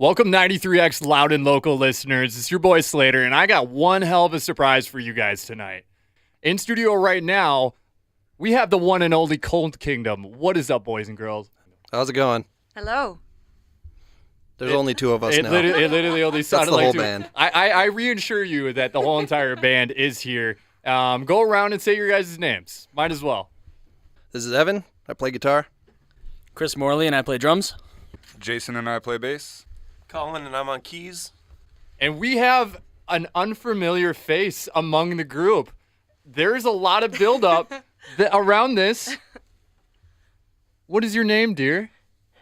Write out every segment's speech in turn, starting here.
Welcome 93X Loud and Local listeners. It's your boy Slater, and I got one hell of a surprise for you guys tonight. In studio right now, we have the one and only Cold Kingdom. What is up, boys and girls? How's it going? Hello. There's only two of us now. It literally only sounded the like whole two. band. I reinsure you that the whole entire band is here. Go around and say your guys' names. Might as well. This is Evan. I play guitar. Chris Morley and I play drums. Jason and I play bass. Colin and I'm on keys. And we have an unfamiliar face among the group. There's a lot of buildup around this. What is your name, dear?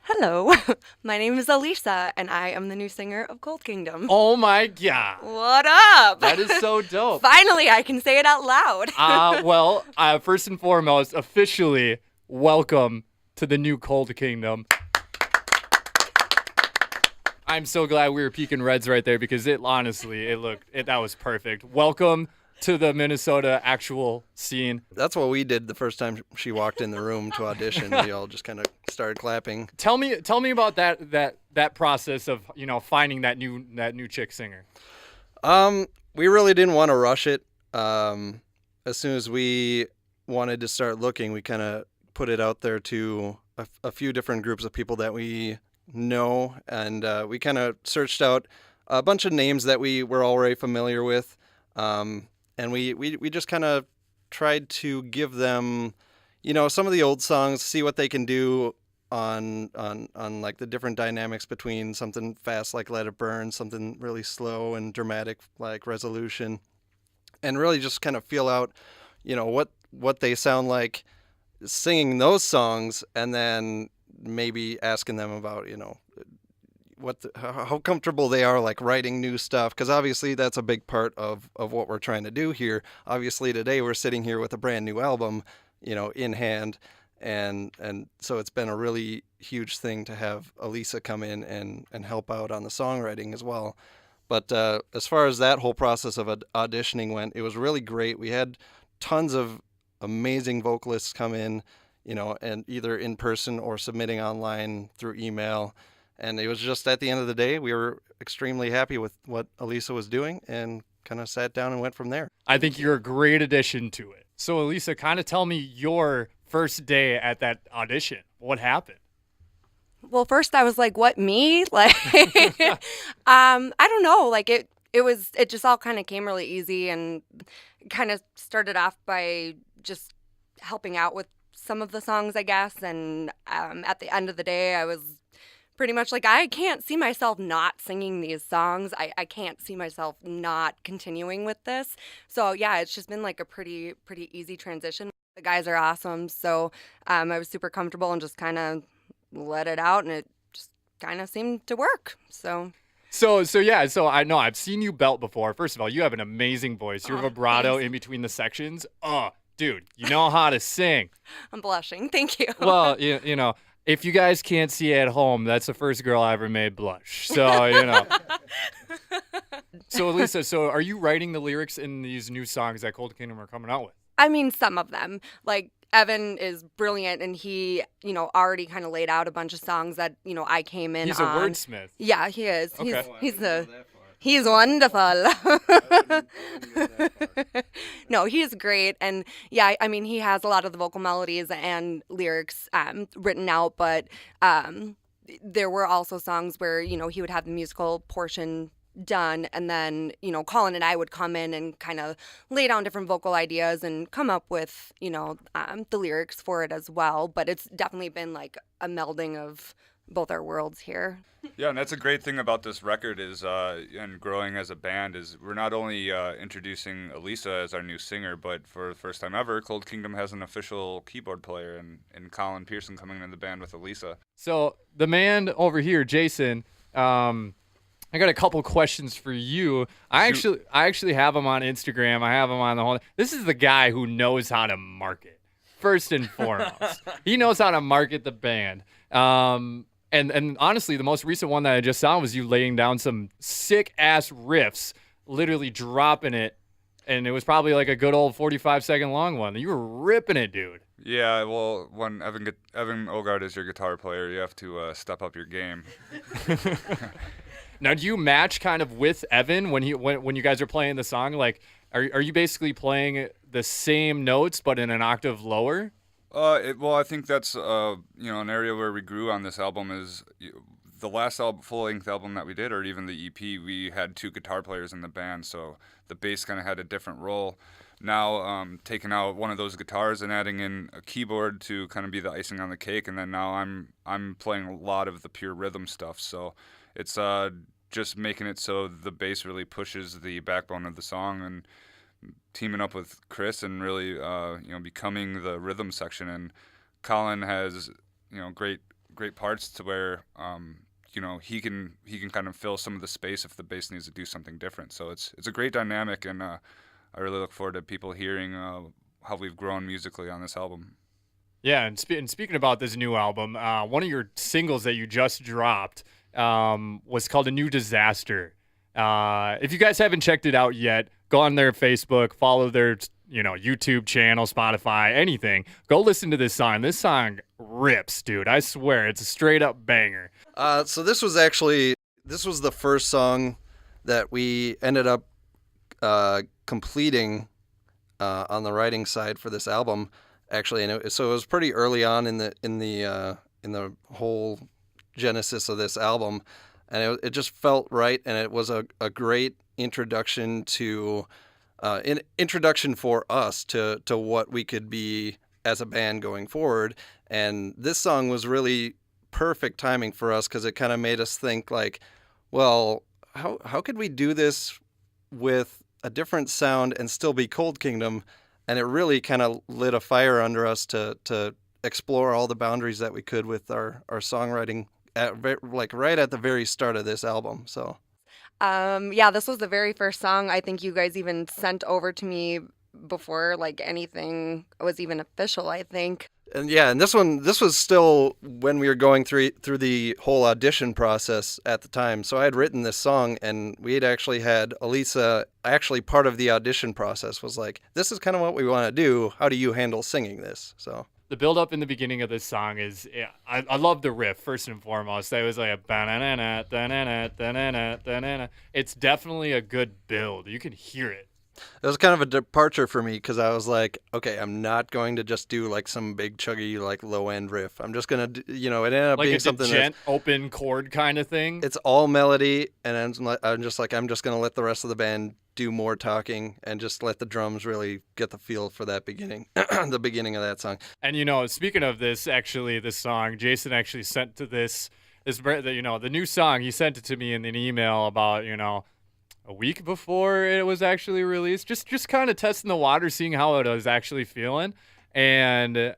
Hello. My name is Elisa, and I am the new singer of Cold Kingdom. Oh my god. What up? That is so dope. Finally, I can say it out loud. First and foremost, officially, welcome to the new Cold Kingdom. I'm so glad we were peeking reds right there because that was perfect. Welcome to the Minnesota actual scene. That's what we did the first time she walked in the room to audition. We all just kind of started clapping. Tell me about that process of, finding that new chick singer. We really didn't want to rush it. As soon as we wanted to start looking, we kind of put it out there to a few different groups of people that we know, and we kind of searched out a bunch of names that we were already familiar with, and we just kind of tried to give them, some of the old songs, see what they can do on like the different dynamics between something fast like Let It Burn, something really slow and dramatic like Resolution, and really just kind of feel out, what they sound like singing those songs, and then maybe asking them about, how comfortable they are like writing new stuff, because obviously that's a big part of what we're trying to do here. Obviously today we're sitting here with a brand new album, in hand, and so it's been a really huge thing to have Elisa come in and help out on the songwriting as well. But as far as that whole process of auditioning went, it was really great. We had tons of amazing vocalists come in, and either in person or submitting online through email. And it was just at the end of the day, we were extremely happy with what Elisa was doing and kind of sat down and went from there. I think you're a great addition to it. So, Elisa, kind of tell me your first day at that audition. What happened? Well, first I was like, what, me? Like, I don't know. Like it just all kind of came really easy, and kind of started off by just helping out with some of the songs, I guess. And at the end of the day, I was pretty much like, I can't see myself not singing these songs. I can't see myself not continuing with this. So yeah, it's just been like a pretty easy transition. The guys are awesome. So I was super comfortable and just kind of let it out, and it just kind of seemed to work. So I know I've seen you belt before. First of all, you have an amazing voice. Your vibrato thanks. in between the sections. Oh, dude, you know how to sing. I'm blushing. Thank you. Well, if you guys can't see at home, that's the first girl I ever made blush. So, So, Elisa, are you writing the lyrics in these new songs that Cold Kingdom are coming out with? I mean, some of them. Like, Evan is brilliant, and he, already kind of laid out a bunch of songs that, I came in He's on. a wordsmith. Yeah, he is. Okay. He's wonderful. No, he's great. And yeah, I mean, he has a lot of the vocal melodies and lyrics written out, but there were also songs where, he would have the musical portion done, and then, Colin and I would come in and kind of lay down different vocal ideas and come up with, the lyrics for it as well. But it's definitely been like a melding of both our worlds here. Yeah, and that's a great thing about this record is, and growing as a band, is we're not only introducing Elisa as our new singer, but for the first time ever, Cold Kingdom has an official keyboard player, and Colin Pearson coming into the band with Elisa. So the man over here, Jason, I got a couple questions for you. I actually have him on Instagram. I have him on the whole. This is the guy who knows how to market. First and foremost, he knows how to market the band. And honestly, the most recent one that I just saw was you laying down some sick ass riffs, literally dropping it, and it was probably like a good old 45-second long one. You were ripping it, dude. Yeah, well, when Evan Ogard is your guitar player, you have to step up your game. Now, do you match kind of with Evan when you guys are playing the song? Like, are you basically playing the same notes but in an octave lower? Well, I think that's an area where we grew on this album is the last full-length album that we did, or even the EP. We had 2 guitar players in the band, so the bass kind of had a different role. Now, taking out one of those guitars and adding in a keyboard to kind of be the icing on the cake, and then now I'm playing a lot of the pure rhythm stuff. So it's just making it so the bass really pushes the backbone of the song, and teaming up with Chris and really becoming the rhythm section. And Colin has great parts to where he can kind of fill some of the space if the bass needs to do something different. So it's a great dynamic, and I really look forward to people hearing how we've grown musically on this album. Yeah, and speaking about this new album, one of your singles that you just dropped was called A New Disaster. If you guys haven't checked it out yet, go on their Facebook, follow their YouTube channel, Spotify, anything. Go listen to this song. This song rips, dude. I swear, it's a straight up banger. So this was the first song that we ended up completing on the writing side for this album, actually, and so it was pretty early on in the whole genesis of this album, and it just felt right, and it was a great introduction to introduction for us to what we could be as a band going forward. And this song was really perfect timing for us because it kind of made us think like, well, how could we do this with a different sound and still be Cold Kingdom? And it really kind of lit a fire under us to explore all the boundaries that we could with our songwriting right at the very start of this album. So this was the very first song I think you guys even sent over to me before like anything was even official, I think. And this was still when we were going through the whole audition process at the time. So I had written this song, and we had actually had Elisa, actually part of the audition process was like, this is kind of what we want to do. How do you handle singing this? So the build up in the beginning of this song is, I love the riff first and foremost. It was like a ba-na-na-na, da-na-na, da-na-na, da-na-na. It's definitely a good build. You can hear it. It was kind of a departure for me because I was like, okay, I'm not going to just do like some big chuggy like low end riff. I'm just gonna it ended up like being a something degent open chord kind of thing. It's all melody, and I'm just gonna let the rest of the band do more talking and just let the drums really get the feel for that beginning, the beginning of that song. And speaking of this song, Jason actually sent to the new song. He sent it to me in an email about a week before it was actually released, just kind of testing the water, seeing how it was actually feeling. And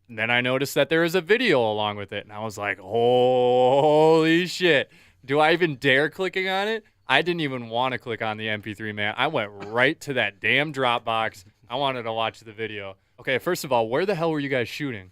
then I noticed that there was a video along with it, and I was like, holy shit, do I even dare clicking on it? I didn't even want to click on the MP3, man. I went right to that damn Dropbox. I wanted to watch the video. Okay, first of all, where the hell were you guys shooting?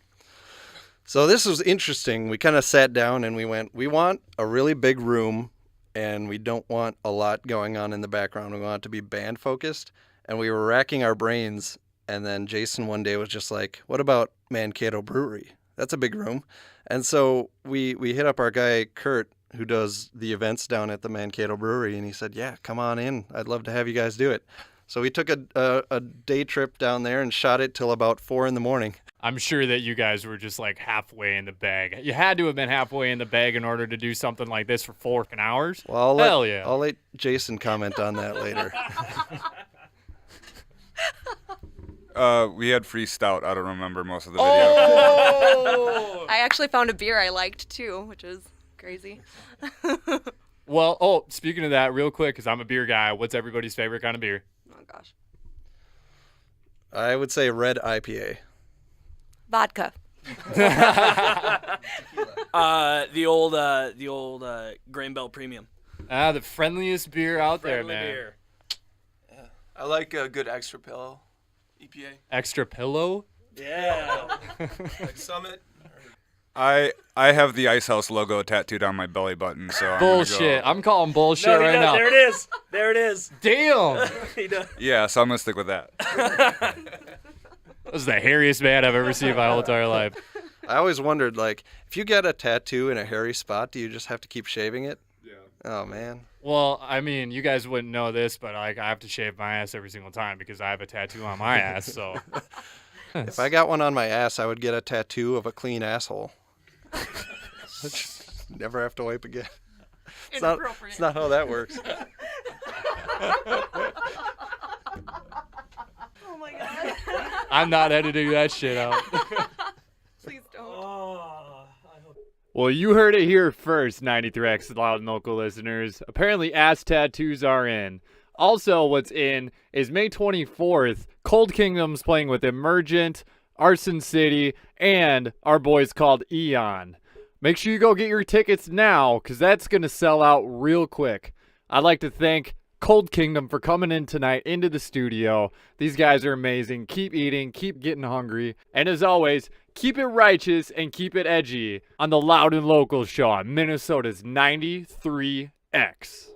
So this was interesting. We kind of sat down and we want a really big room, and we don't want a lot going on in the background. We want it to be band focused. And we were racking our brains, and then Jason one day was just like, what about Mankato Brewery? That's a big room. And so we hit up our guy, Kurt, who does the events down at the Mankato Brewery, and he said, yeah, come on in. I'd love to have you guys do it. So we took a day trip down there and shot it till about 4 a.m. I'm sure that you guys were just like halfway in the bag. You had to have been halfway in the bag in order to do something like this for 4 hours. Well, yeah. I'll let Jason comment on that later. We had free stout. I don't remember most of the video. Oh! I actually found a beer I liked too, which is crazy. Well, speaking of that, real quick, because I'm a beer guy, what's everybody's favorite kind of beer? Oh gosh. I would say red IPA. Vodka. The old Grain Belt Premium. The friendliest beer out there, Friendly man. beer. Yeah. I like a good extra pillow. EPA. Extra pillow? Yeah. Like Summit. I have the Ice House logo tattooed on my belly button, so I'm Bullshit. I'm calling bullshit No, he right does. now. There it is. There it is. Damn. He does. Yeah, so I'm gonna stick with that. This is the hairiest man I've ever seen in my whole entire life. I always wondered, like, if you get a tattoo in a hairy spot, do you just have to keep shaving it? Oh man. Well, I mean, you guys wouldn't know this, but like I have to shave my ass every single time because I have a tattoo on my ass. So If I got one on my ass, I would get a tattoo of a clean asshole. Never have to wipe again. It's not how that works. Oh my god. I'm not editing that shit out. Please don't. Oh, I hope. Well, you heard it here first, 93X Loud and Local listeners. Apparently, ass tattoos are in. Also, what's in is May 24th, Cold Kingdom's playing with Emergent, Arson City, and our boys called Eon. Make sure you go get your tickets now, because that's going to sell out real quick. I'd like to thank Cold Kingdom for coming in tonight into the studio. These guys are amazing. Keep eating, keep getting hungry. And as always, keep it righteous and keep it edgy on the Loud and Local show on Minnesota's 93X.